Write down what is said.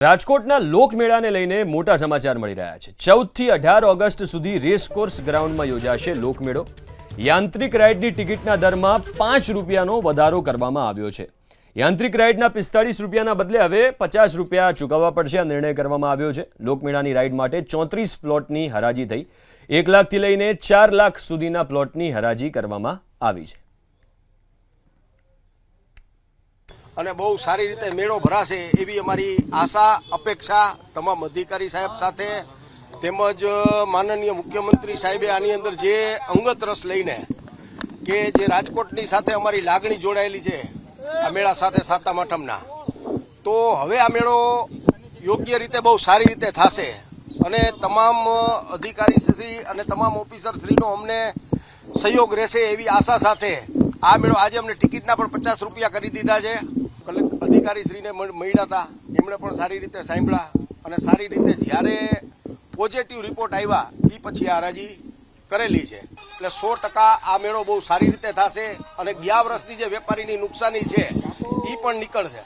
રાજકોટના લોકમેળાને લઈને મોટા સમાચાર મળી રહ્યા છે। 14 થી 18 ઓગસ્ટ સુધી રેસકોર્સ ગ્રાઉન્ડમાં યોજાશે લોકમેળો। યાંત્રિક રાઇડની ટિકિટના દરમાં 5 રૂપિયાનો વધારો કરવામાં આવ્યો છે। યાંત્રિક રાઇડના 45 રૂપિયાના બદલે હવે 50 રૂપિયા ચૂકવવા પડશે આ નિર્ણય કરવામાં આવ્યો છે। લોકમેળાની રાઇડ માટે 34 પ્લોટની હરાજી થઈ 1 લાખથી લઈને 4 લાખ સુધીના પ્લોટની હરાજી કરવામાં આવી છે। અને બહુ સારી રીતે મેળો ભરાશે એવી અમારી આશા અપેક્ષા તમામ અધિકારી સાહેબ સાથે તેમજ માનનીય મુખ્યમંત્રી સાહેબે આની અંદર જે અંગત રસ લઈને કે જે રાજકોટની સાથે અમારી લાગણી જોડાયેલી છે આ મેળા સાથે સાતમ આઠમના, તો હવે આ મેળો યોગ્ય રીતે બહુ સારી રીતે થશે અને તમામ અધિકારી શ્રી અને તમામ ઓફિસર શ્રીનો અમને સહયોગ રહેશે એવી આશા સાથે આ મેળો આજે અમને ટિકિટના પણ 50 રૂપિયા કરી દીધા છે। અધિકારી શ્રીને મળ્યા હતા, એમણે પણ સારી રીતે સાંભળ્યા અને સારી રીતે જ્યારે પોઝિટિવ રિપોર્ટ આવ્યા એ પછી આ હરાજી કરેલી છે। એટલે 100% આ મેળો બહુ સારી રીતે થશે અને ગયા વર્ષની જે વેપારીની નુકસાની છે એ પણ નીકળશે।